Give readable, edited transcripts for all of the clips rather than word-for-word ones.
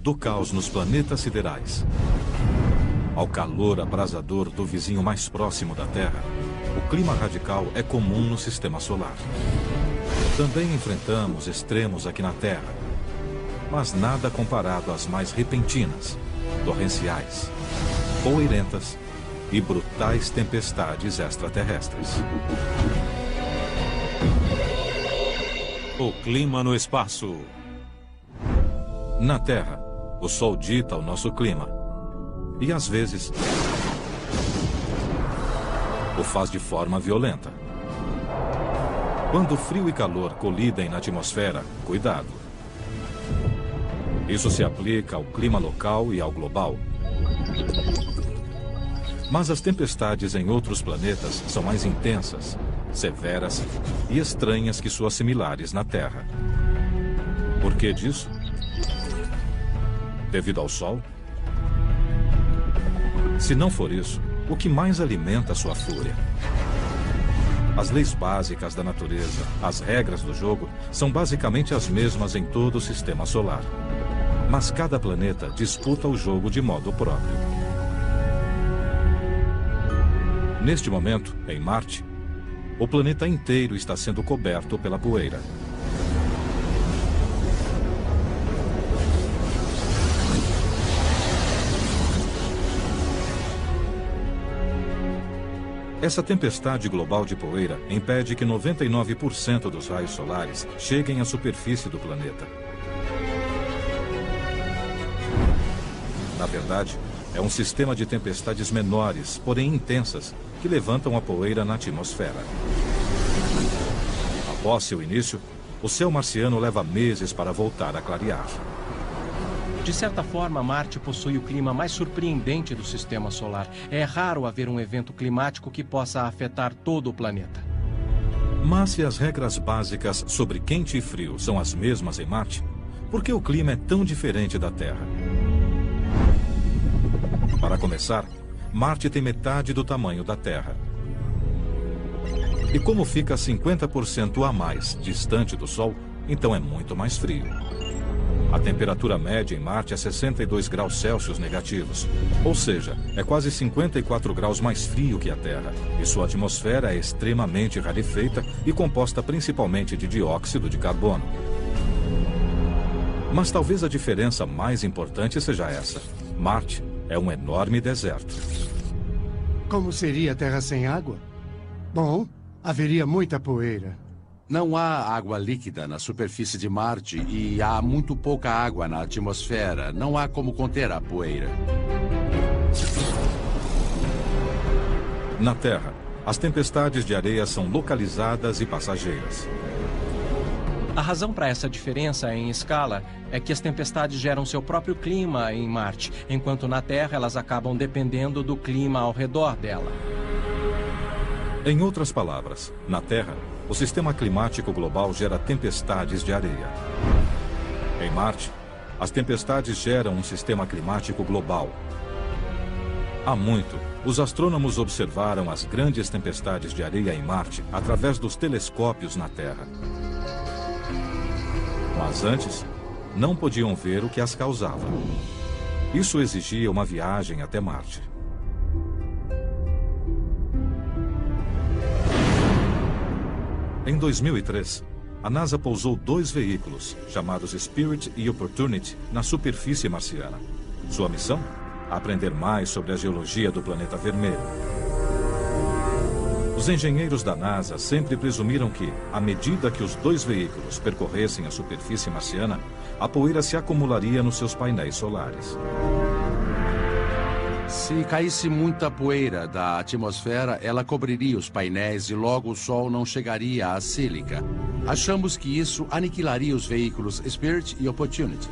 do caos nos planetas siderais ao calor abrasador do vizinho mais próximo da Terra, o clima radical é comum no sistema solar. Também enfrentamos extremos aqui na Terra, mas nada comparado às mais repentinas, torrenciais, poeirentas e brutais tempestades extraterrestres. O clima no espaço. Na Terra, o Sol dita o nosso clima. E às vezes, o faz de forma violenta. Quando frio e calor colidem na atmosfera, cuidado. Isso se aplica ao clima local e ao global. Mas as tempestades em outros planetas são mais intensas, severas e estranhas que suas similares na Terra. Por que disso? Devido ao Sol? Se não for isso, o que mais alimenta sua fúria? As leis básicas da natureza, as regras do jogo, são basicamente as mesmas em todo o sistema solar. Mas cada planeta disputa o jogo de modo próprio. Neste momento, em Marte, o planeta inteiro está sendo coberto pela poeira. Essa tempestade global de poeira impede que 99% dos raios solares cheguem à superfície do planeta. Na verdade, é um sistema de tempestades menores, porém intensas, que levantam a poeira na atmosfera. Após seu início, o céu marciano leva meses para voltar a clarear. De certa forma, Marte possui o clima mais surpreendente do sistema solar. É raro haver um evento climático que possa afetar todo o planeta. Mas se as regras básicas sobre quente e frio são as mesmas em Marte, por que o clima é tão diferente da Terra? Para começar, Marte tem metade do tamanho da Terra. E como fica 50% a mais distante do Sol, então é muito mais frio. A temperatura média em Marte é 62 graus Celsius negativos, ou seja, é quase 54 graus mais frio que a Terra, e sua atmosfera é extremamente rarefeita e composta principalmente de dióxido de carbono. Mas talvez a diferença mais importante seja essa. Marte é um enorme deserto. Como seria a Terra sem água? Bom, haveria muita poeira. Não há água líquida na superfície de Marte e há muito pouca água na atmosfera. Não há como conter a poeira. Na Terra, as tempestades de areia são localizadas e passageiras. A razão para essa diferença em escala é que as tempestades geram seu próprio clima em Marte, enquanto na Terra elas acabam dependendo do clima ao redor dela. Em outras palavras, na Terra, o sistema climático global gera tempestades de areia. Em Marte, as tempestades geram um sistema climático global. Há muito, os astrônomos observaram as grandes tempestades de areia em Marte através dos telescópios na Terra. Mas antes, não podiam ver o que as causava. Isso exigia uma viagem até Marte. Em 2003, a NASA pousou 2 veículos, chamados Spirit e Opportunity, na superfície marciana. Sua missão? Aprender mais sobre a geologia do planeta vermelho. Os engenheiros da NASA sempre presumiram que, à medida que os 2 veículos percorressem a superfície marciana, a poeira se acumularia nos seus painéis solares. Se caísse muita poeira da atmosfera, ela cobriria os painéis e logo o Sol não chegaria à sílica. Achamos que isso aniquilaria os veículos Spirit e Opportunity.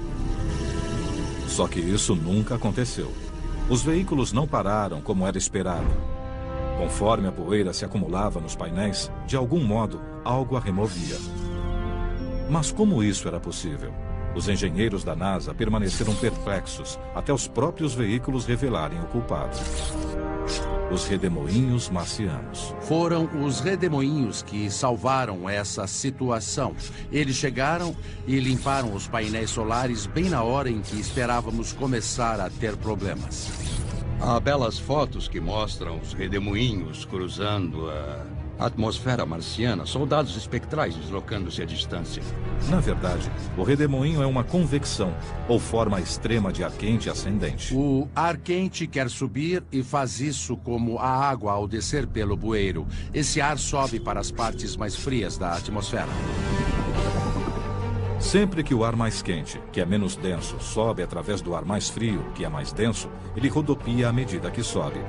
Só que isso nunca aconteceu. Os veículos não pararam como era esperado. Conforme a poeira se acumulava nos painéis, de algum modo, algo a removia. Mas como isso era possível? Os engenheiros da NASA permaneceram perplexos até os próprios veículos revelarem o culpado. os redemoinhos marcianos. Foram os redemoinhos que salvaram essa situação. Eles chegaram e limparam os painéis solares bem na hora em que esperávamos começar a ter problemas. Há belas fotos que mostram os redemoinhos cruzando a atmosfera marciana, soldados espectrais deslocando-se à distância. Na verdade, o redemoinho é uma convecção, ou forma extrema de ar quente ascendente. O ar quente quer subir e faz isso como a água ao descer pelo bueiro. Esse ar sobe para as partes mais frias da atmosfera. Sempre que o ar mais quente, que é menos denso, sobe através do ar mais frio, que é mais denso, ele rodopia à medida que sobe.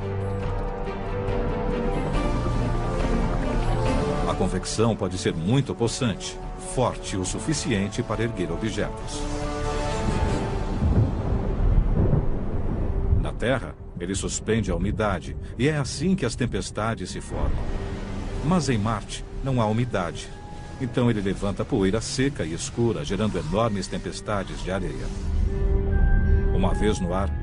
A convecção pode ser muito possante, forte o suficiente para erguer objetos. Na Terra, ele suspende a umidade, e é assim que as tempestades se formam. Mas em Marte, não há umidade. Então ele levanta poeira seca e escura, gerando enormes tempestades de areia. Uma vez no ar,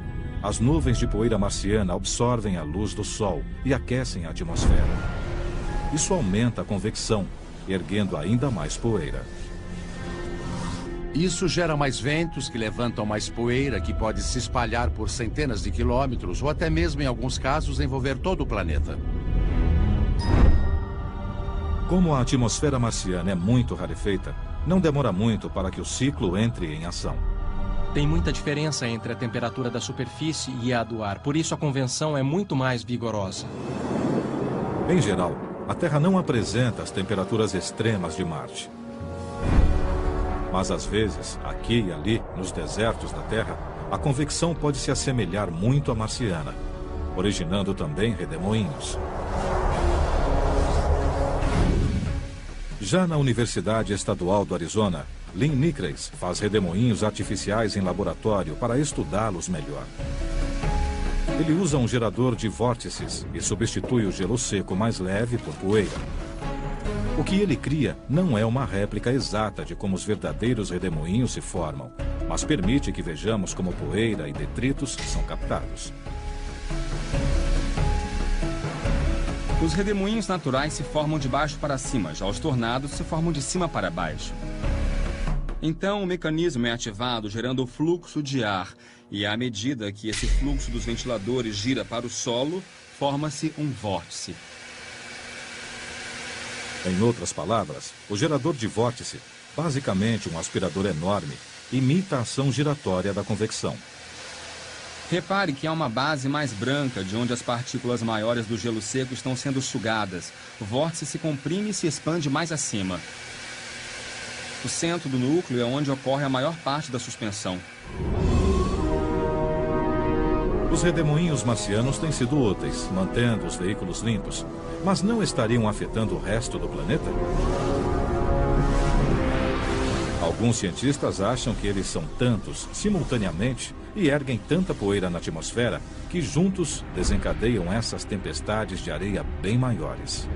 as nuvens de poeira marciana absorvem a luz do Sol e aquecem a atmosfera. Isso aumenta a convecção, erguendo ainda mais poeira. Isso gera mais ventos que levantam mais poeira que pode se espalhar por centenas de quilômetros ou até mesmo, em alguns casos, envolver todo o planeta. Como a atmosfera marciana é muito rarefeita, não demora muito para que o ciclo entre em ação. Tem muita diferença entre a temperatura da superfície e a do ar, por isso a convecção é muito mais vigorosa. Em geral, a Terra não apresenta as temperaturas extremas de Marte. Mas às vezes, aqui e ali, nos desertos da Terra, a convecção pode se assemelhar muito à marciana, originando também redemoinhos. Já na Universidade Estadual do Arizona, Lynn Nicraes faz redemoinhos artificiais em laboratório para estudá-los melhor. Ele usa um gerador de vórtices e substitui o gelo seco mais leve por poeira. O que ele cria não é uma réplica exata de como os verdadeiros redemoinhos se formam, mas permite que vejamos como poeira e detritos são captados. Os redemoinhos naturais se formam de baixo para cima, já os tornados se formam de cima para baixo. Então, o mecanismo é ativado gerando o fluxo de ar, e à medida que esse fluxo dos ventiladores gira para o solo, forma-se um vórtice. Em outras palavras, o gerador de vórtice, basicamente um aspirador enorme, imita a ação giratória da convecção. Repare que há uma base mais branca de onde as partículas maiores do gelo seco estão sendo sugadas. O vórtice se comprime e se expande mais acima. O centro do núcleo é onde ocorre a maior parte da suspensão. Os redemoinhos marcianos têm sido úteis, mantendo os veículos limpos, mas não estariam afetando o resto do planeta? Alguns cientistas acham que eles são tantos, simultaneamente, e erguem tanta poeira na atmosfera, que juntos desencadeiam essas tempestades de areia bem maiores.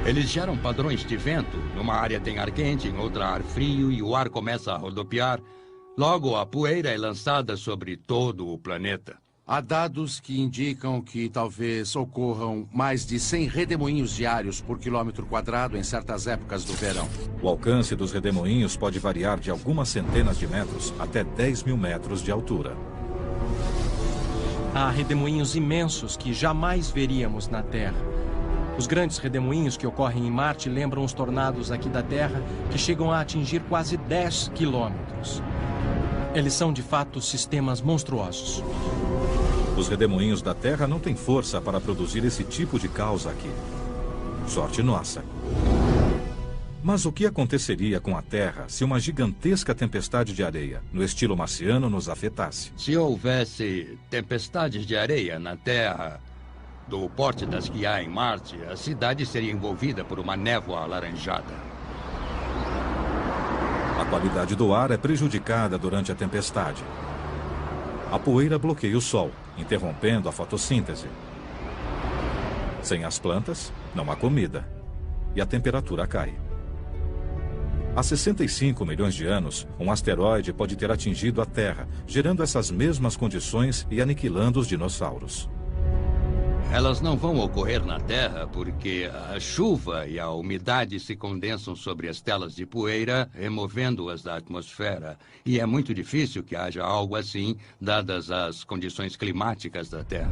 Eles geram padrões de vento. Numa área tem ar quente, em outra ar frio, e o ar começa a rodopiar. Logo, a poeira é lançada sobre todo o planeta. Há dados que indicam que talvez ocorram mais de 100 redemoinhos diários por quilômetro quadrado em certas épocas do verão. O alcance dos redemoinhos pode variar de algumas centenas de metros até 10 mil metros de altura. Há redemoinhos imensos que jamais veríamos na Terra. Os grandes redemoinhos que ocorrem em Marte lembram os tornados aqui da Terra, que chegam a atingir quase 10 quilômetros. Eles são, de fato, sistemas monstruosos. Os redemoinhos da Terra não têm força para produzir esse tipo de caos aqui. Sorte nossa. Mas o que aconteceria com a Terra se uma gigantesca tempestade de areia, no estilo marciano, nos afetasse? Se houvesse tempestades de areia na Terra, do porte das que há em Marte, a cidade seria envolvida por uma névoa alaranjada. A qualidade do ar é prejudicada durante a tempestade. A poeira bloqueia o sol, interrompendo a fotossíntese. Sem as plantas, não há comida. E a temperatura cai. Há 65 milhões de anos, um asteroide pode ter atingido a Terra, gerando essas mesmas condições e aniquilando os dinossauros. Elas não vão ocorrer na Terra porque a chuva e a umidade se condensam sobre as telas de poeira, removendo-as da atmosfera. E é muito difícil que haja algo assim, dadas as condições climáticas da Terra.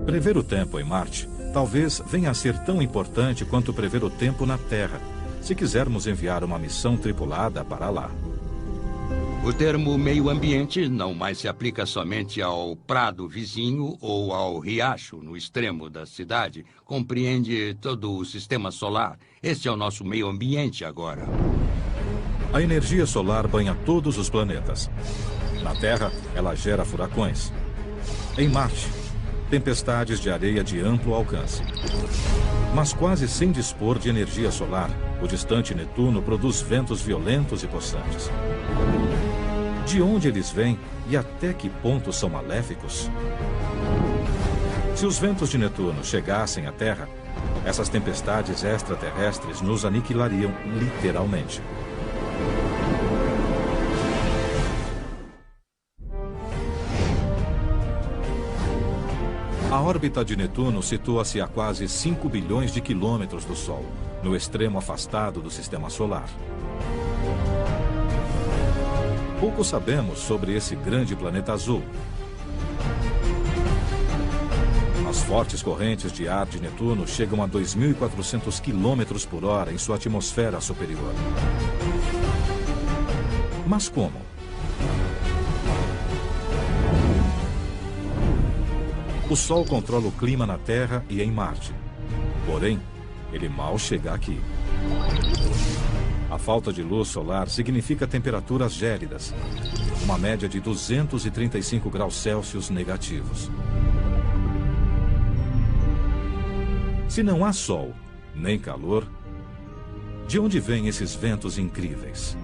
Prever o tempo em Marte talvez venha a ser tão importante quanto prever o tempo na Terra, se quisermos enviar uma missão tripulada para lá. O termo meio ambiente não mais se aplica somente ao prado vizinho ou ao riacho no extremo da cidade. Compreende todo o sistema solar. Este é o nosso meio ambiente agora. A energia solar banha todos os planetas. Na Terra, ela gera furacões. Em Marte, tempestades de areia de amplo alcance. Mas quase sem dispor de energia solar, o distante Netuno produz ventos violentos e possantes. De onde eles vêm e até que ponto são maléficos? Se os ventos de Netuno chegassem à Terra, essas tempestades extraterrestres nos aniquilariam literalmente. A órbita de Netuno situa-se a quase 5 bilhões de quilômetros do Sol, no extremo afastado do Sistema Solar. Pouco sabemos sobre esse grande planeta azul. As fortes correntes de ar de Netuno chegam a 2.400 quilômetros por hora em sua atmosfera superior. Mas como? O Sol controla o clima na Terra e em Marte. Porém, ele mal chega aqui. A falta de luz solar significa temperaturas gélidas, uma média de 235 graus Celsius negativos. Se não há sol, nem calor, de onde vêm esses ventos incríveis?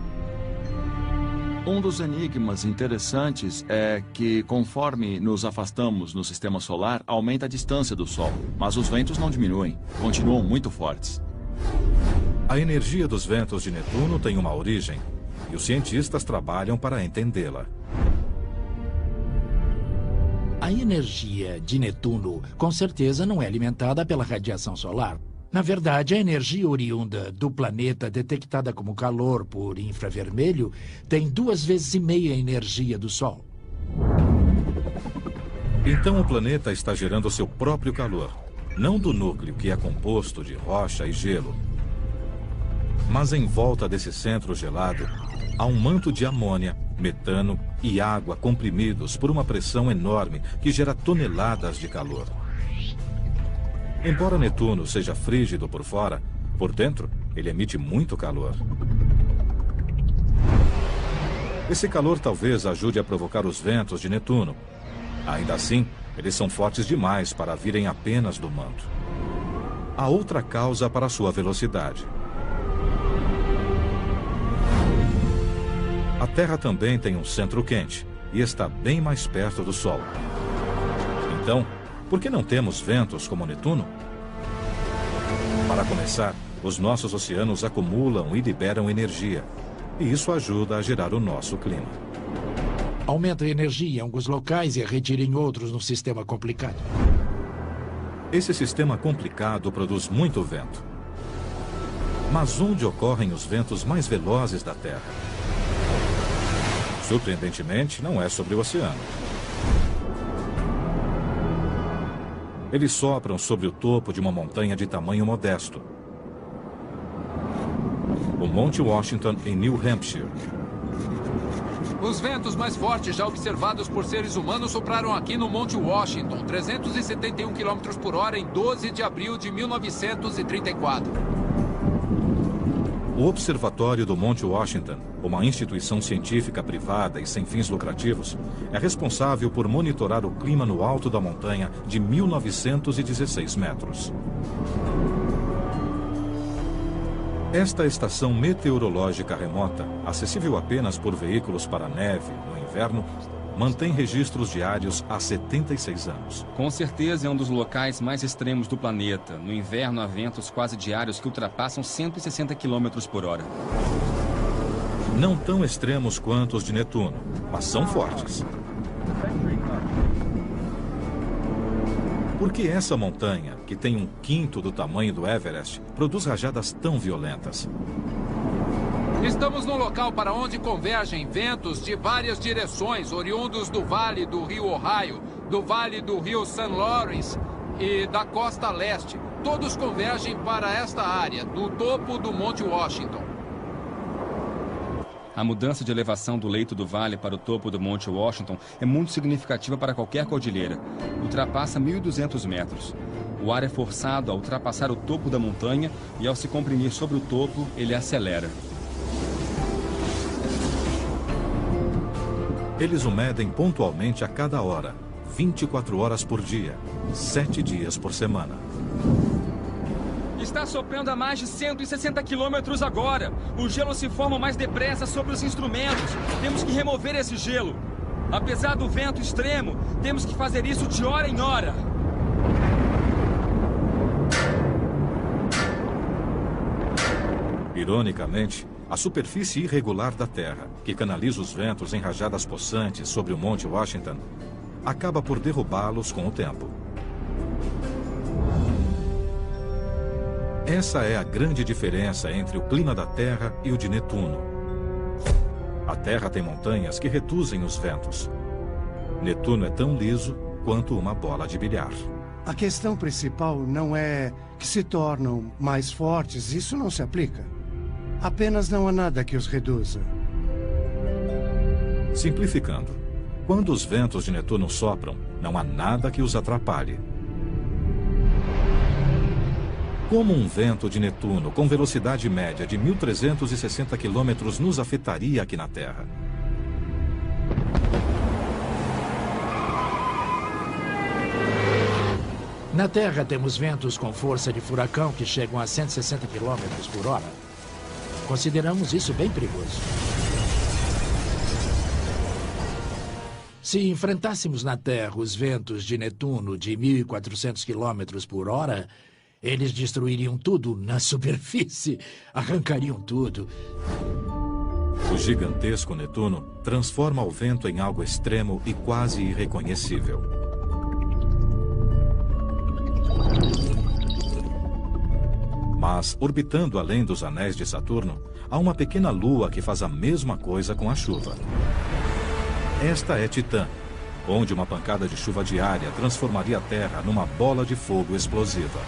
Um dos enigmas interessantes é que, conforme nos afastamos no sistema solar, aumenta a distância do Sol. Mas os ventos não diminuem, continuam muito fortes. A energia dos ventos de Netuno tem uma origem, e os cientistas trabalham para entendê-la. A energia de Netuno, com certeza, não é alimentada pela radiação solar. Na verdade, a energia oriunda do planeta, detectada como calor por infravermelho, tem 2,5 vezes a energia do Sol. Então o planeta está gerando seu próprio calor, não do núcleo que é composto de rocha e gelo. Mas em volta desse centro gelado, há um manto de amônia, metano e água comprimidos por uma pressão enorme que gera toneladas de calor. Embora Netuno seja frígido por fora, por dentro ele emite muito calor. Esse calor talvez ajude a provocar os ventos de Netuno. Ainda assim, eles são fortes demais para virem apenas do manto. Há outra causa para sua velocidade. A Terra também tem um centro quente e está bem mais perto do Sol. Então, por que não temos ventos como Netuno? Para começar, os nossos oceanos acumulam e liberam energia, e isso ajuda a gerar o nosso clima. Aumenta a energia em alguns locais e a retira em outros no sistema complicado. Esse sistema complicado produz muito vento. Mas onde ocorrem os ventos mais velozes da Terra? Surpreendentemente, não é sobre o oceano. Eles sopram sobre o topo de uma montanha de tamanho modesto. O Monte Washington, em New Hampshire. Os ventos mais fortes já observados por seres humanos sopraram aqui no Monte Washington, 371 km por hora em 12 de abril de 1934. O Observatório do Monte Washington, uma instituição científica privada e sem fins lucrativos, é responsável por monitorar o clima no alto da montanha de 1916 metros. Esta estação meteorológica remota, acessível apenas por veículos para neve no inverno, mantém registros diários há 76 anos. Com certeza é um dos locais mais extremos do planeta. No inverno há ventos quase diários que ultrapassam 160 km por hora. Não tão extremos quanto os de Netuno, mas são fortes. Por que essa montanha, que tem 1/5 do tamanho do Everest, produz rajadas tão violentas? Estamos no local para onde convergem ventos de várias direções, oriundos do vale do rio Ohio, do vale do rio St. Lawrence e da costa leste. Todos convergem para esta área, do topo do Monte Washington. A mudança de elevação do leito do vale para o topo do Monte Washington é muito significativa para qualquer cordilheira. Ultrapassa 1.200 metros. O ar é forçado a ultrapassar o topo da montanha e, ao se comprimir sobre o topo, ele acelera. Eles o medem pontualmente a cada hora, 24 horas por dia, 7 dias por semana. Está soprando a mais de 160 km agora. O gelo se forma mais depressa sobre os instrumentos. Temos que remover esse gelo. Apesar do vento extremo, temos que fazer isso de hora em hora. Ironicamente, a superfície irregular da Terra, que canaliza os ventos em rajadas possantes sobre o Monte Washington, acaba por derrubá-los com o tempo. Essa é a grande diferença entre o clima da Terra e o de Netuno. A Terra tem montanhas que reduzem os ventos. Netuno é tão liso quanto uma bola de bilhar. A questão principal não é que se tornam mais fortes, isso não se aplica. Apenas não há nada que os reduza. Simplificando, quando os ventos de Netuno sopram, não há nada que os atrapalhe. Como um vento de Netuno com velocidade média de 1.360 km nos afetaria aqui na Terra? Na Terra temos ventos com força de furacão que chegam a 160 km por hora. Consideramos isso bem perigoso. Se enfrentássemos na Terra os ventos de Netuno de 1.400 km por hora, eles destruiriam tudo na superfície, arrancariam tudo. O gigantesco Netuno transforma o vento em algo extremo e quase irreconhecível. Mas, orbitando além dos anéis de Saturno, há uma pequena lua que faz a mesma coisa com a chuva. Esta é Titã, onde uma pancada de chuva diária transformaria a Terra numa bola de fogo explosiva.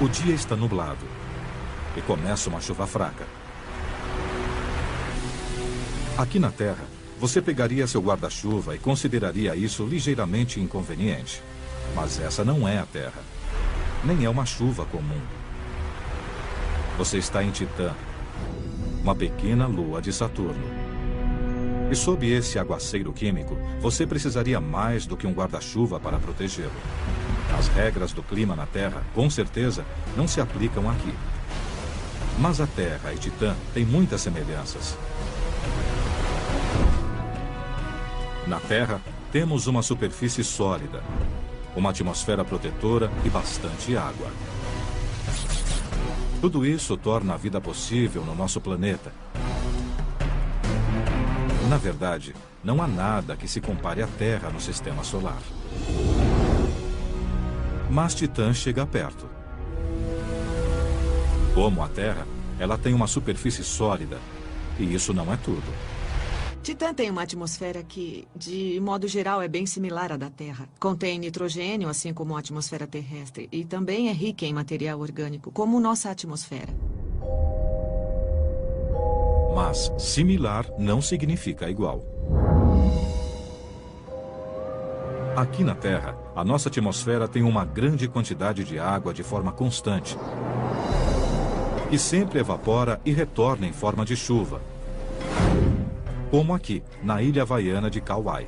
O dia está nublado e começa uma chuva fraca. Aqui na Terra, você pegaria seu guarda-chuva e consideraria isso ligeiramente inconveniente. Mas essa não é a Terra. Nem é uma chuva comum. Você está em Titã, uma pequena lua de Saturno. E sob esse aguaceiro químico, você precisaria mais do que um guarda-chuva para protegê-lo. As regras do clima na Terra, com certeza, não se aplicam aqui. Mas a Terra e Titã têm muitas semelhanças. Na Terra, temos uma superfície sólida, uma atmosfera protetora e bastante água. Tudo isso torna a vida possível no nosso planeta. Na verdade, não há nada que se compare à Terra no sistema solar. Mas Titã chega perto. Como a Terra, ela tem uma superfície sólida, e isso não é tudo. Titã tem uma atmosfera que, de modo geral, é bem similar à da Terra. Contém nitrogênio, assim como a atmosfera terrestre, e também é rica em material orgânico, como nossa atmosfera. Mas similar não significa igual. Aqui na Terra, a nossa atmosfera tem uma grande quantidade de água de forma constante, que sempre evapora e retorna em forma de chuva. Como aqui, na ilha havaiana de Kauai.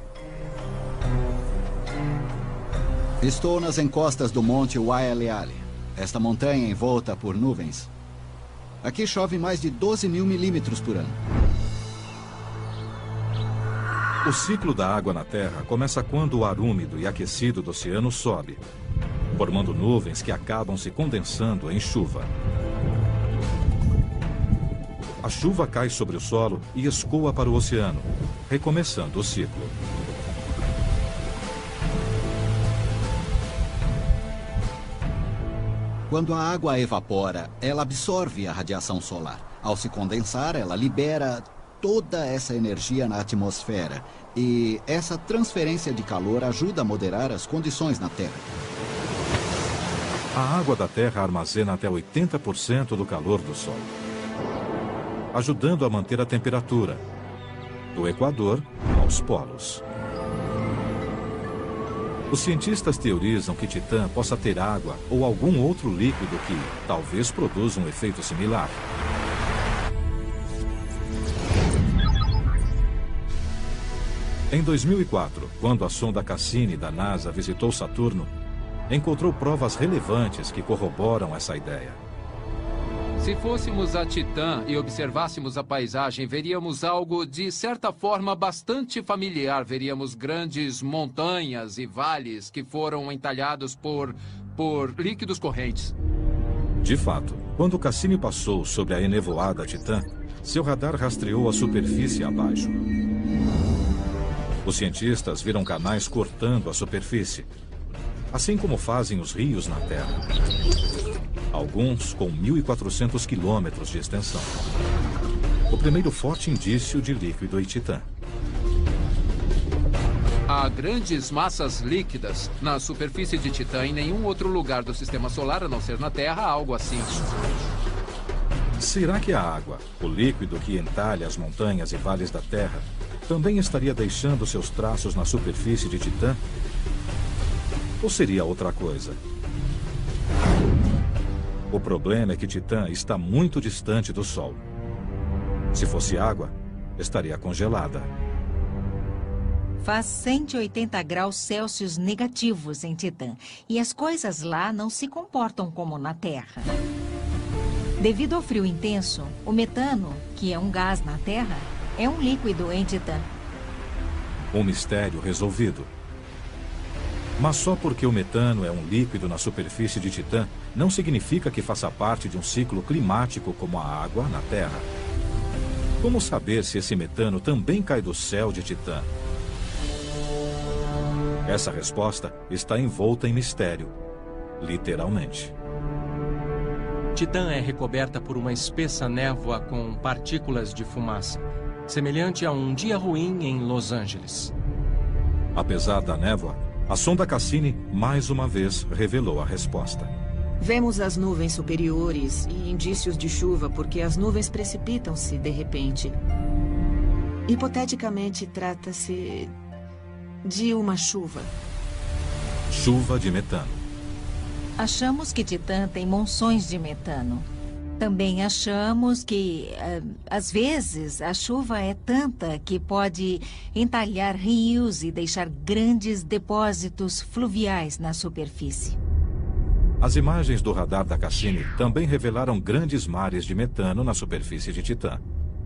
Estou nas encostas do Monte Waialeale. Esta montanha envolta por nuvens. Aqui chove mais de 12 mil milímetros por ano. O ciclo da água na Terra começa quando o ar úmido e aquecido do oceano sobe, formando nuvens que acabam se condensando em chuva. A chuva cai sobre o solo e escoa para o oceano, recomeçando o ciclo. Quando a água evapora, ela absorve a radiação solar. Ao se condensar, ela libera toda essa energia na atmosfera. E essa transferência de calor ajuda a moderar as condições na Terra. A água da Terra armazena até 80% do calor do Sol, ajudando a manter a temperatura, do Equador aos polos. Os cientistas teorizam que Titã possa ter água ou algum outro líquido que talvez produza um efeito similar. Em 2004, quando a sonda Cassini da NASA visitou Saturno, encontrou provas relevantes que corroboram essa ideia. Se fôssemos a Titã e observássemos a paisagem, veríamos algo de certa forma bastante familiar. Veríamos grandes montanhas e vales que foram entalhados por líquidos correntes. De fato, quando Cassini passou sobre a enevoada Titã, seu radar rastreou a superfície abaixo. Os cientistas viram canais cortando a superfície, assim como fazem os rios na Terra. Alguns com 1.400 quilômetros de extensão. O primeiro forte indício de líquido em Titã. Há grandes massas líquidas na superfície de Titã. Em nenhum outro lugar do Sistema Solar, a não ser na Terra, há algo assim. Será que a água, o líquido que entalha as montanhas e vales da Terra, também estaria deixando seus traços na superfície de Titã? Ou seria outra coisa? O problema é que Titã está muito distante do Sol. Se fosse água, estaria congelada. Faz 180 graus Celsius negativos em Titã, e as coisas lá não se comportam como na Terra. Devido ao frio intenso, o metano, que é um gás na Terra, é um líquido em Titã. Um mistério resolvido. Mas só porque o metano é um líquido na superfície de Titã, não significa que faça parte de um ciclo climático como a água na Terra. Como saber se esse metano também cai do céu de Titã? Essa resposta está envolta em mistério, literalmente. Titã é recoberta por uma espessa névoa com partículas de fumaça, semelhante a um dia ruim em Los Angeles. Apesar da névoa, a sonda Cassini, mais uma vez, revelou a resposta. Vemos as nuvens superiores e indícios de chuva porque as nuvens precipitam-se de repente. Hipoteticamente, trata-se de uma chuva. Chuva de metano. Achamos que Titã tem monções de metano. Também achamos que, às vezes, a chuva é tanta que pode entalhar rios e deixar grandes depósitos fluviais na superfície. As imagens do radar da Cassini também revelaram grandes mares de metano na superfície de Titã.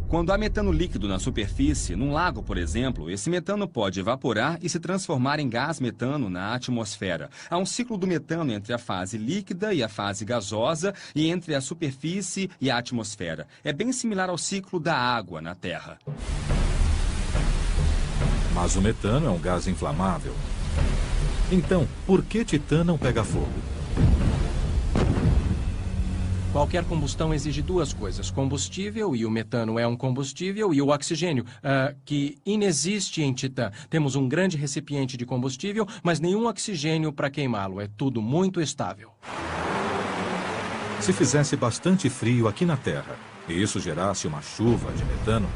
Quando há metano líquido na superfície, num lago, por exemplo, esse metano pode evaporar e se transformar em gás metano na atmosfera. Há um ciclo do metano entre a fase líquida e a fase gasosa e entre a superfície e a atmosfera. É bem similar ao ciclo da água na Terra. Mas o metano é um gás inflamável. Então, por que Titã não pega fogo? Qualquer combustão exige duas coisas: combustível, e o metano é um combustível, e o oxigênio, que inexiste em Titã. Temos um grande recipiente de combustível, mas nenhum oxigênio para queimá-lo. É tudo muito estável. Se fizesse bastante frio aqui na Terra, e isso gerasse uma chuva de metano,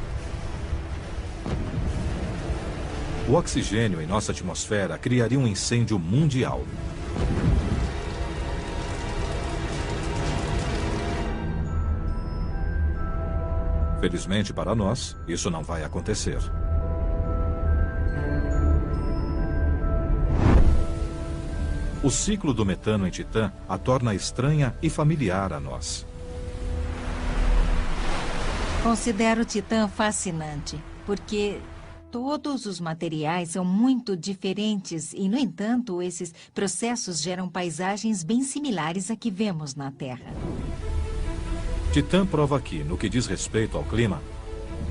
o oxigênio em nossa atmosfera criaria um incêndio mundial. Felizmente para nós, isso não vai acontecer. O ciclo do metano em Titã a torna estranha e familiar a nós. Considero Titã fascinante, porque todos os materiais são muito diferentes e, no entanto, esses processos geram paisagens bem similares a que vemos na Terra. Titã prova que, no que diz respeito ao clima,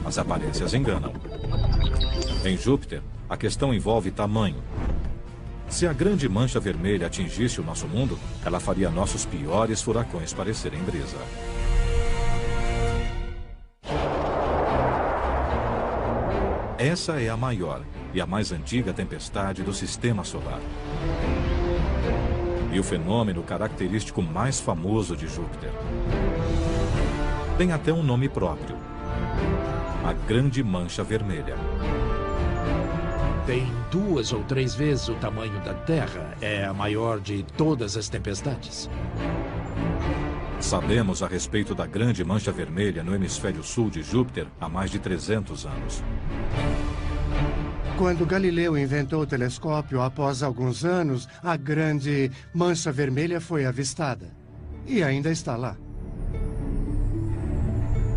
as aparências enganam. Em Júpiter, a questão envolve tamanho. Se a grande mancha vermelha atingisse o nosso mundo, ela faria nossos piores furacões parecerem brisa. Essa é a maior e a mais antiga tempestade do Sistema Solar. E o fenômeno característico mais famoso de Júpiter. Tem até um nome próprio: a Grande Mancha Vermelha. Tem 2 ou 3 vezes o tamanho da Terra. É a maior de todas as tempestades. Sabemos a respeito da Grande Mancha Vermelha no hemisfério sul de Júpiter há mais de 300 anos. Quando Galileu inventou o telescópio, após alguns anos, a Grande Mancha Vermelha foi avistada. E ainda está lá.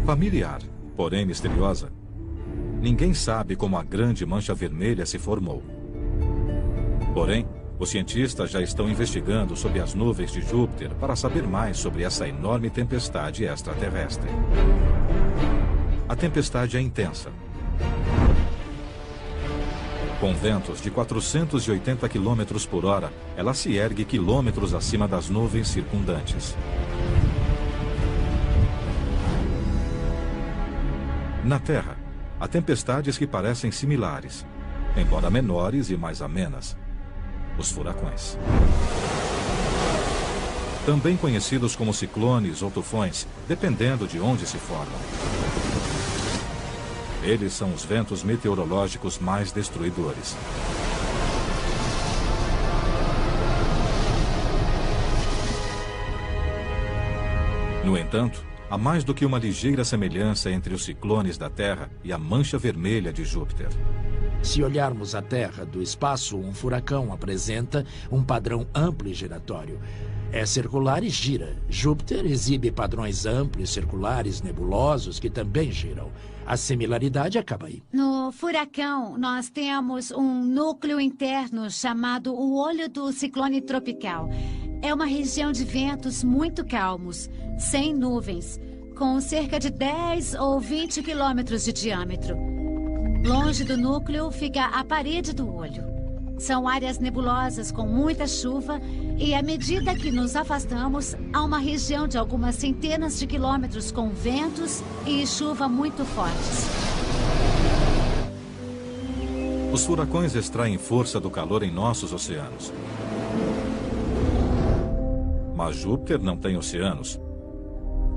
Familiar, porém misteriosa. Ninguém sabe como a Grande Mancha Vermelha se formou. Porém, os cientistas já estão investigando sob as nuvens de Júpiter para saber mais sobre essa enorme tempestade extraterrestre. A tempestade é intensa. Com ventos de 480 km por hora, ela se ergue quilômetros acima das nuvens circundantes. Na Terra, há tempestades que parecem similares, embora menores e mais amenas: os furacões. Também conhecidos como ciclones ou tufões, dependendo de onde se formam. Eles são os ventos meteorológicos mais destruidores. No entanto, há mais do que uma ligeira semelhança entre os ciclones da Terra e a Mancha Vermelha de Júpiter. Se olharmos a Terra do espaço, um furacão apresenta um padrão amplo e giratório. É circular e gira. Júpiter exibe padrões amplos, circulares, nebulosos, que também giram. A similaridade acaba aí. No furacão, nós temos um núcleo interno chamado o olho do ciclone tropical. É uma região de ventos muito calmos, sem nuvens, com cerca de 10 ou 20 quilômetros de diâmetro. Longe do núcleo fica a parede do olho. São áreas nebulosas com muita chuva e, à medida que nos afastamos, há uma região de algumas centenas de quilômetros com ventos e chuva muito fortes. Os furacões extraem força do calor em nossos oceanos. Mas Júpiter não tem oceanos.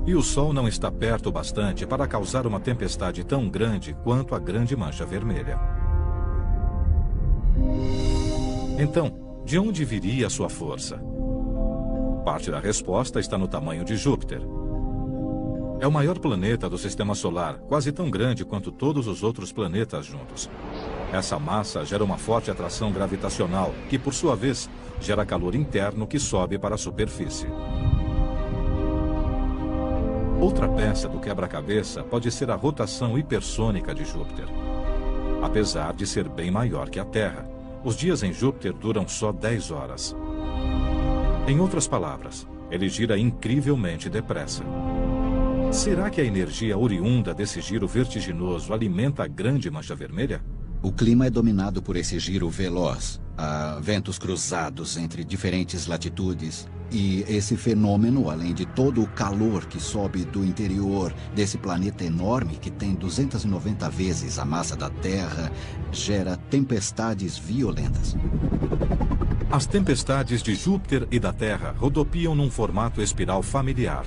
E o Sol não está perto o bastante para causar uma tempestade tão grande quanto a Grande Mancha Vermelha. Então, de onde viria a sua força? Parte da resposta está no tamanho de Júpiter. É o maior planeta do Sistema Solar, quase tão grande quanto todos os outros planetas juntos. Essa massa gera uma forte atração gravitacional, que, por sua vez, gera calor interno que sobe para a superfície. Outra peça do quebra-cabeça pode ser a rotação hipersônica de Júpiter. Apesar de ser bem maior que a Terra, os dias em Júpiter duram só 10 horas. Em outras palavras, ele gira incrivelmente depressa. Será que a energia oriunda desse giro vertiginoso alimenta a Grande Mancha Vermelha? O clima é dominado por esse giro veloz. Há ventos cruzados entre diferentes latitudes. E esse fenômeno, além de todo o calor que sobe do interior desse planeta enorme que tem 290 vezes a massa da Terra, gera tempestades violentas. As tempestades de Júpiter e da Terra rodopiam num formato espiral familiar.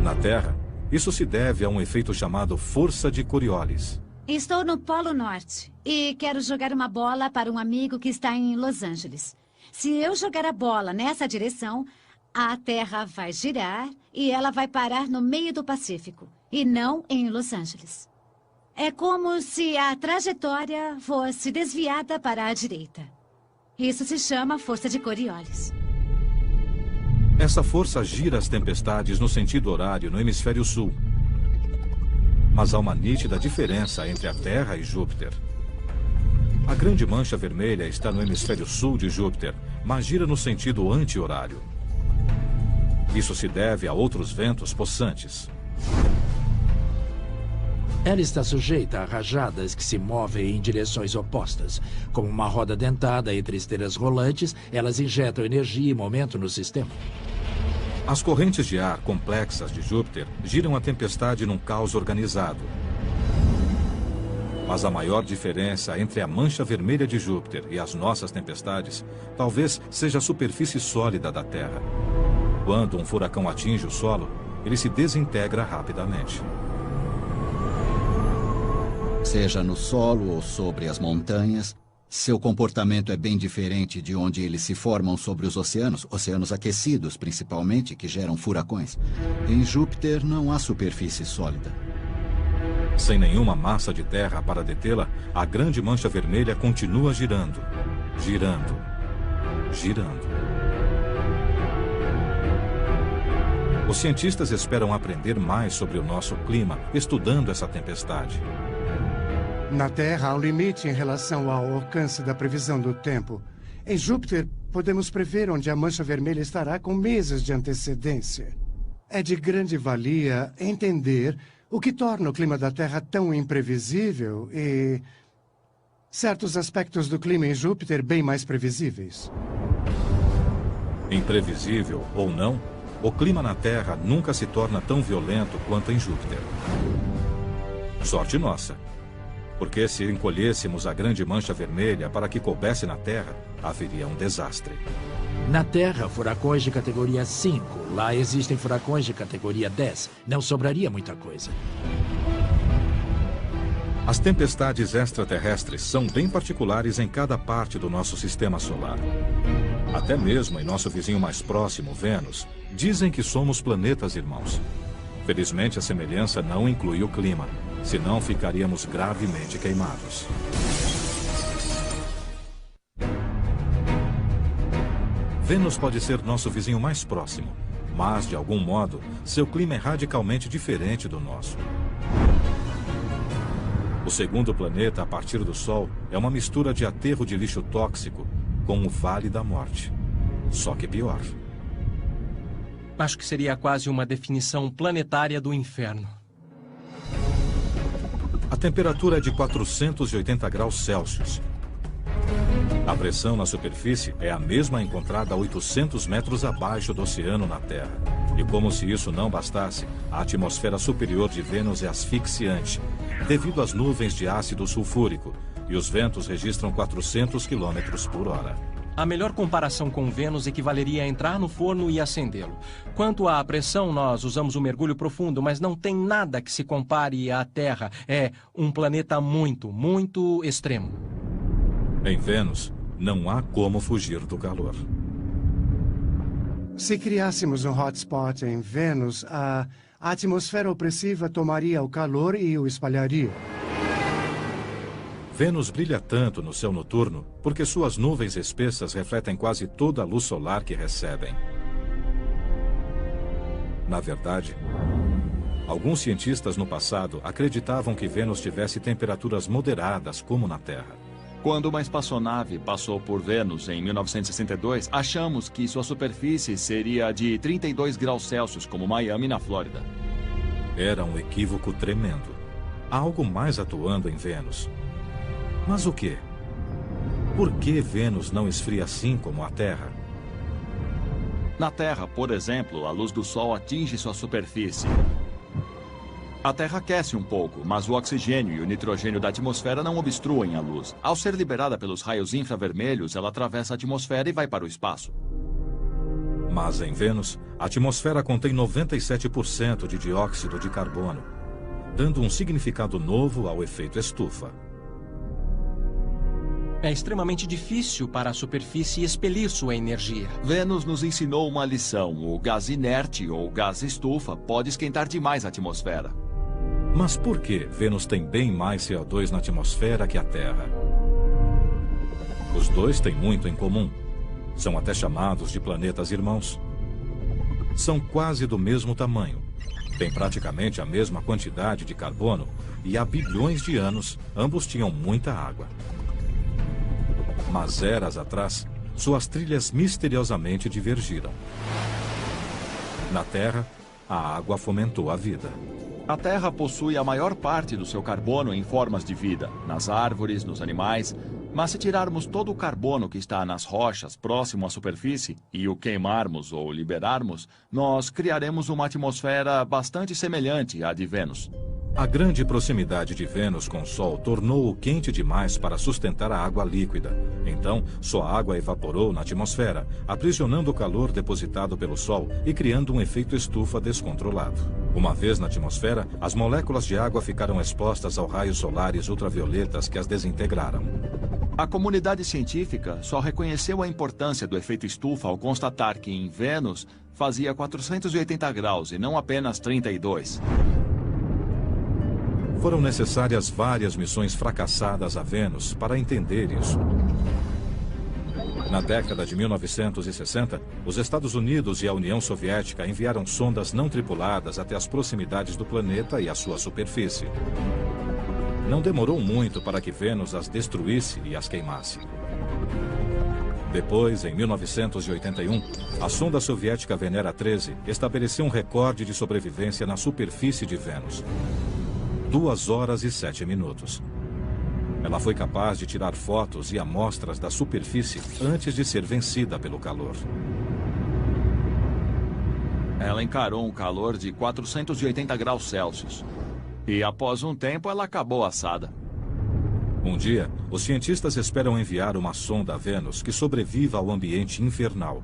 Na Terra, isso se deve a um efeito chamado força de Coriolis. Estou no Polo Norte e quero jogar uma bola para um amigo que está em Los Angeles. Se eu jogar a bola nessa direção, a Terra vai girar e ela vai parar no meio do Pacífico, e não em Los Angeles. É como se a trajetória fosse desviada para a direita. Isso se chama força de Coriolis. Essa força gira as tempestades no sentido horário no hemisfério sul. Mas há uma nítida diferença entre a Terra e Júpiter. A grande mancha vermelha está no hemisfério sul de Júpiter, mas gira no sentido anti-horário. Isso se deve a outros ventos possantes. Ela está sujeita a rajadas que se movem em direções opostas. Como uma roda dentada entre esteiras rolantes, elas injetam energia e momento no sistema. As correntes de ar complexas de Júpiter giram a tempestade num caos organizado. Mas a maior diferença entre a mancha vermelha de Júpiter e as nossas tempestades talvez seja a superfície sólida da Terra. Quando um furacão atinge o solo, ele se desintegra rapidamente. Seja no solo ou sobre as montanhas, seu comportamento é bem diferente de onde eles se formam sobre os oceanos aquecidos principalmente, que geram furacões. Em Júpiter não há superfície sólida. Sem nenhuma massa de terra para detê-la, a grande mancha vermelha continua girando, girando, girando. Os cientistas esperam aprender mais sobre o nosso clima, estudando essa tempestade. Na Terra, há um limite em relação ao alcance da previsão do tempo. Em Júpiter, podemos prever onde a mancha vermelha estará com meses de antecedência. É de grande valia entender o que torna o clima da Terra tão imprevisível e certos aspectos do clima em Júpiter bem mais previsíveis. Imprevisível ou não, o clima na Terra nunca se torna tão violento quanto em Júpiter. Sorte nossa. Porque se encolhêssemos a grande mancha vermelha para que coubesse na Terra, haveria um desastre. Na Terra, furacões de categoria 5. Lá existem furacões de categoria 10. Não sobraria muita coisa. As tempestades extraterrestres são bem particulares em cada parte do nosso sistema solar. Até mesmo em nosso vizinho mais próximo, Vênus, dizem que somos planetas irmãos. Felizmente, a semelhança não inclui o clima. Senão ficaríamos gravemente queimados. Vênus pode ser nosso vizinho mais próximo, mas, de algum modo, seu clima é radicalmente diferente do nosso. O segundo planeta, a partir do Sol, é uma mistura de aterro de lixo tóxico com o Vale da Morte. Só que pior. Acho que seria quase uma definição planetária do inferno. A temperatura é de 480 graus Celsius. A pressão na superfície é a mesma encontrada a 800 metros abaixo do oceano na Terra. E como se isso não bastasse, a atmosfera superior de Vênus é asfixiante, devido às nuvens de ácido sulfúrico, e os ventos registram 400 km por hora. A melhor comparação com Vênus equivaleria a entrar no forno e acendê-lo. Quanto à pressão, nós usamos um mergulho profundo, mas não tem nada que se compare à Terra. É um planeta muito, muito extremo. Em Vênus, não há como fugir do calor. Se criássemos um hotspot em Vênus, a atmosfera opressiva tomaria o calor e o espalharia. Vênus brilha tanto no céu noturno porque suas nuvens espessas refletem quase toda a luz solar que recebem. Na verdade, alguns cientistas no passado acreditavam que Vênus tivesse temperaturas moderadas como na Terra. Quando uma espaçonave passou por Vênus em 1962, achamos que sua superfície seria de 32 graus Celsius, como Miami, na Flórida. Era um equívoco tremendo. Há algo mais atuando em Vênus. Mas o quê? Por que Vênus não esfria assim como a Terra? Na Terra, por exemplo, a luz do Sol atinge sua superfície. A Terra aquece um pouco, mas o oxigênio e o nitrogênio da atmosfera não obstruem a luz. Ao ser liberada pelos raios infravermelhos, ela atravessa a atmosfera e vai para o espaço. Mas em Vênus, a atmosfera contém 97% de dióxido de carbono, dando um significado novo ao efeito estufa. É extremamente difícil para a superfície expelir sua energia. Vênus nos ensinou uma lição. O gás inerte, ou gás estufa, pode esquentar demais a atmosfera. Mas por que Vênus tem bem mais CO2 na atmosfera que a Terra? Os dois têm muito em comum. São até chamados de planetas irmãos. São quase do mesmo tamanho. Têm praticamente a mesma quantidade de carbono e há bilhões de anos ambos tinham muita água. Mas eras atrás, suas trilhas misteriosamente divergiram. Na Terra, a água fomentou a vida. A Terra possui a maior parte do seu carbono em formas de vida, nas árvores, nos animais. Mas se tirarmos todo o carbono que está nas rochas próximo à superfície e o queimarmos ou liberarmos, nós criaremos uma atmosfera bastante semelhante à de Vênus. A grande proximidade de Vênus com o Sol tornou-o quente demais para sustentar a água líquida. Então, sua água evaporou na atmosfera, aprisionando o calor depositado pelo Sol e criando um efeito estufa descontrolado. Uma vez na atmosfera, as moléculas de água ficaram expostas aos raios solares ultravioletas que as desintegraram. A comunidade científica só reconheceu a importância do efeito estufa ao constatar que em Vênus fazia 480 graus e não apenas 32. Foram necessárias várias missões fracassadas a Vênus para entender isso. Na década de 1960, os Estados Unidos e a União Soviética enviaram sondas não tripuladas até as proximidades do planeta e a sua superfície. Não demorou muito para que Vênus as destruísse e as queimasse. Depois, em 1981, a sonda soviética Venera 13 estabeleceu um recorde de sobrevivência na superfície de Vênus. 2 horas e 7 minutos. Ela foi capaz de tirar fotos e amostras da superfície antes de ser vencida pelo calor. Ela encarou um calor de 480 graus Celsius. E após um tempo, ela acabou assada. Um dia, os cientistas esperam enviar uma sonda a Vênus que sobreviva ao ambiente infernal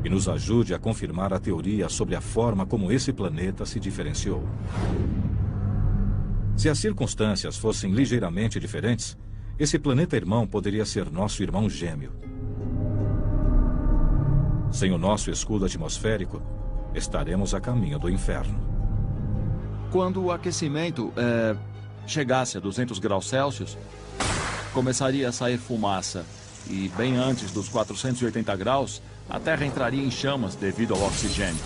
e nos ajude a confirmar a teoria sobre a forma como esse planeta se diferenciou. Se as circunstâncias fossem ligeiramente diferentes, esse planeta irmão poderia ser nosso irmão gêmeo. Sem o nosso escudo atmosférico, estaremos a caminho do inferno. Quando o aquecimento chegasse a 200 graus Celsius, começaria a sair fumaça. E bem antes dos 480 graus, a Terra entraria em chamas devido ao oxigênio.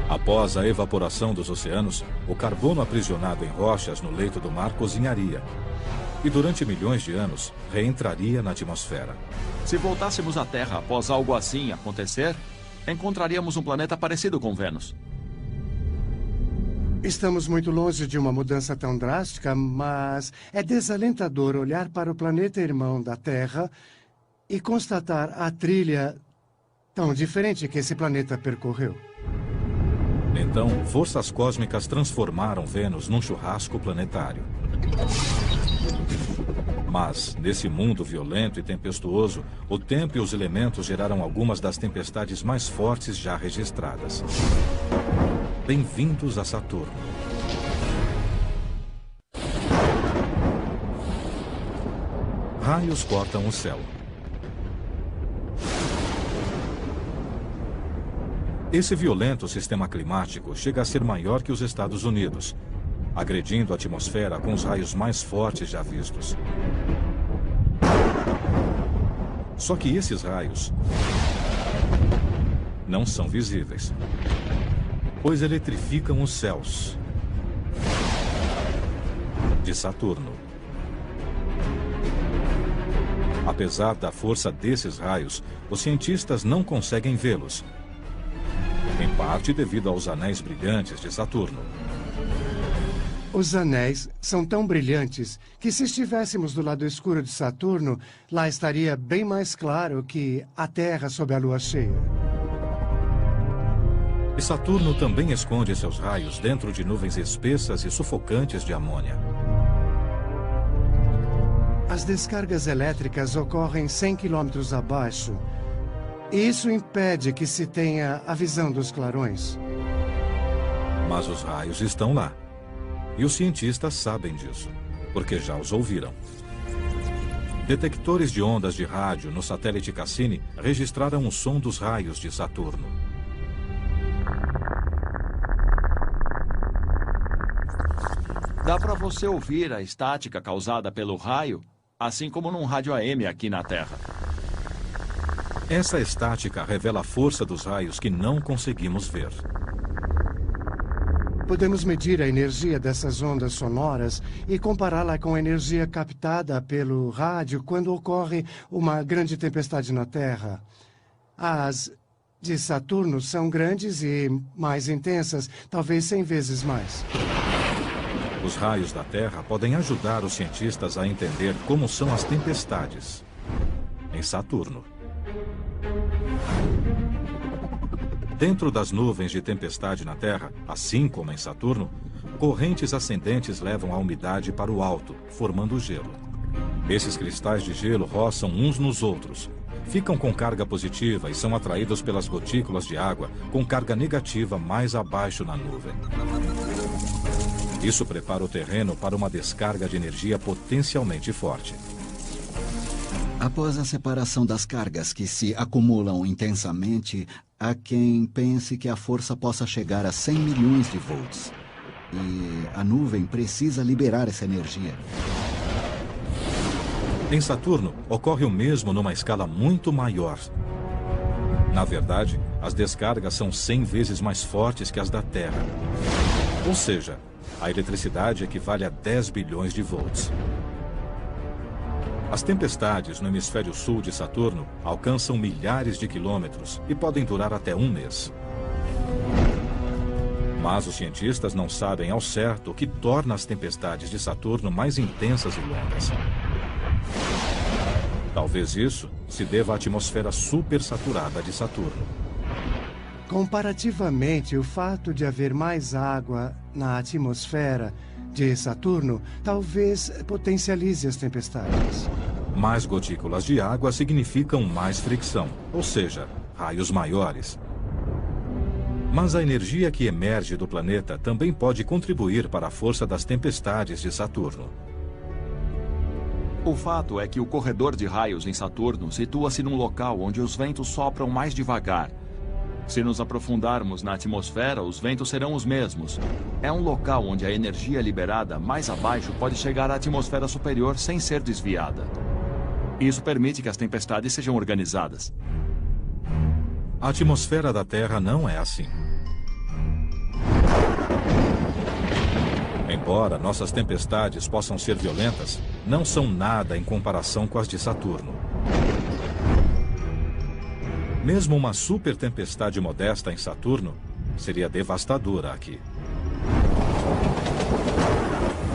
Após a evaporação dos oceanos, o carbono aprisionado em rochas no leito do mar cozinharia. E durante milhões de anos, reentraria na atmosfera. Se voltássemos à Terra após algo assim acontecer, encontraríamos um planeta parecido com Vênus. Estamos muito longe de uma mudança tão drástica, mas é desalentador olhar para o planeta irmão da Terra e constatar a trilha tão diferente que esse planeta percorreu. Então, forças cósmicas transformaram Vênus num churrasco planetário. Mas, nesse mundo violento e tempestuoso, o tempo e os elementos geraram algumas das tempestades mais fortes já registradas. Bem-vindos a Saturno. Raios cortam o céu. Esse violento sistema climático chega a ser maior que os Estados Unidos, agredindo a atmosfera com os raios mais fortes já vistos. Só que esses raios não são visíveis, pois eletrificam os céus de Saturno. Apesar da força desses raios, os cientistas não conseguem vê-los, em parte devido aos anéis brilhantes de Saturno. Os anéis são tão brilhantes que, se estivéssemos do lado escuro de Saturno, lá estaria bem mais claro que a Terra sob a lua cheia. E Saturno também esconde seus raios dentro de nuvens espessas e sufocantes de amônia. As descargas elétricas ocorrem 100 quilômetros abaixo. E isso impede que se tenha a visão dos clarões. Mas os raios estão lá. E os cientistas sabem disso, porque já os ouviram. Detectores de ondas de rádio no satélite Cassini registraram o som dos raios de Saturno. Dá para você ouvir a estática causada pelo raio, assim como num rádio AM aqui na Terra. Essa estática revela a força dos raios que não conseguimos ver. Podemos medir a energia dessas ondas sonoras e compará-la com a energia captada pelo rádio quando ocorre uma grande tempestade na Terra. As de Saturno são grandes e mais intensas, talvez 100 vezes mais. Os raios da Terra podem ajudar os cientistas a entender como são as tempestades em Saturno. Dentro das nuvens de tempestade na Terra, assim como em Saturno, correntes ascendentes levam a umidade para o alto, formando gelo. Esses cristais de gelo roçam uns nos outros, ficam com carga positiva e são atraídos pelas gotículas de água com carga negativa mais abaixo na nuvem. Isso prepara o terreno para uma descarga de energia potencialmente forte. Após a separação das cargas que se acumulam intensamente, há quem pense que a força possa chegar a 100 milhões de volts. E a nuvem precisa liberar essa energia. Em Saturno, ocorre o mesmo numa escala muito maior. Na verdade, as descargas são 100 vezes mais fortes que as da Terra. Ou seja, a eletricidade equivale a 10 bilhões de volts. As tempestades no hemisfério sul de Saturno alcançam milhares de quilômetros e podem durar até um mês. Mas os cientistas não sabem ao certo o que torna as tempestades de Saturno mais intensas e longas. Talvez isso se deva à atmosfera supersaturada de Saturno. Comparativamente, o fato de haver mais água na atmosfera de Saturno talvez potencialize as tempestades. Mais gotículas de água significam mais fricção, ou seja, raios maiores. Mas a energia que emerge do planeta também pode contribuir para a força das tempestades de Saturno. O fato é que o corredor de raios em Saturno situa-se num local onde os ventos sopram mais devagar. Se nos aprofundarmos na atmosfera, os ventos serão os mesmos. É um local onde a energia liberada mais abaixo pode chegar à atmosfera superior sem ser desviada. Isso permite que as tempestades sejam organizadas. A atmosfera da Terra não é assim. Embora nossas tempestades possam ser violentas, não são nada em comparação com as de Saturno. Mesmo uma super tempestade modesta em Saturno seria devastadora aqui.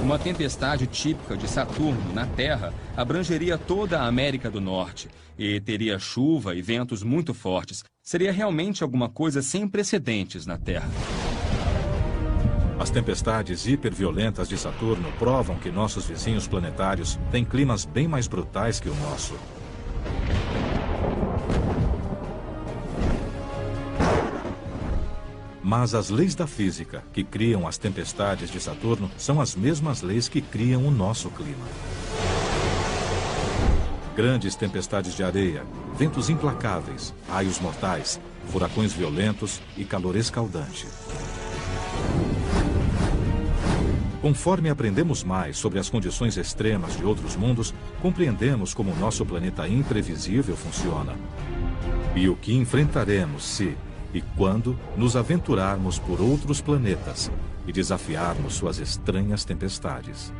Uma tempestade típica de Saturno na Terra abrangeria toda a América do Norte e teria chuva e ventos muito fortes. Seria realmente alguma coisa sem precedentes na Terra. As tempestades hiperviolentas de Saturno provam que nossos vizinhos planetários têm climas bem mais brutais que o nosso. Mas as leis da física que criam as tempestades de Saturno são as mesmas leis que criam o nosso clima. Grandes tempestades de areia, ventos implacáveis, raios mortais, furacões violentos e calor escaldante. Conforme aprendemos mais sobre as condições extremas de outros mundos, compreendemos como o nosso planeta imprevisível funciona. E o que enfrentaremos se e quando nos aventurarmos por outros planetas e desafiarmos suas estranhas tempestades.